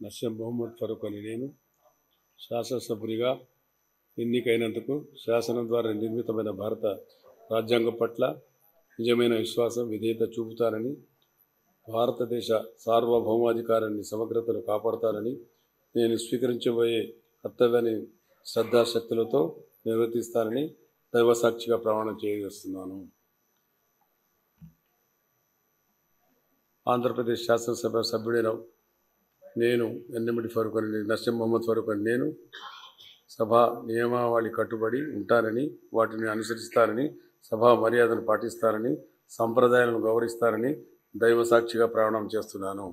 నస్యం మొహమ్మద్ ఫరూక్ అని నేను శాసనసభ్యునిగా ఎన్నికైనందుకు శాసనం ద్వారా నిర్మితమైన భారత రాజ్యాంగం పట్ల నిజమైన విశ్వాసం విధేయత చూపుతానని, భారతదేశ సార్వభౌమాధికారాన్ని సమగ్రతను కాపాడుతానని, నేను స్వీకరించబోయే కర్తవ్యాన్ని శ్రద్ధాశక్తులతో నిర్వర్తిస్తానని దైవసాక్షిగా ప్రమాణం చేయజేస్తున్నాను. ఆంధ్రప్రదేశ్ శాసనసభ సభ్యుడైన నేను నస్యం మొహమ్మద్ ఫరూక్ అని నేను సభా నియమావళి కట్టుబడి ఉంటానని, వాటిని అనుసరిస్తానని, సభా మర్యాదను పాటిస్తానని, సంప్రదాయాలను గౌరవిస్తానని దైవసాక్షిగా ప్రమాణం చేస్తున్నాను.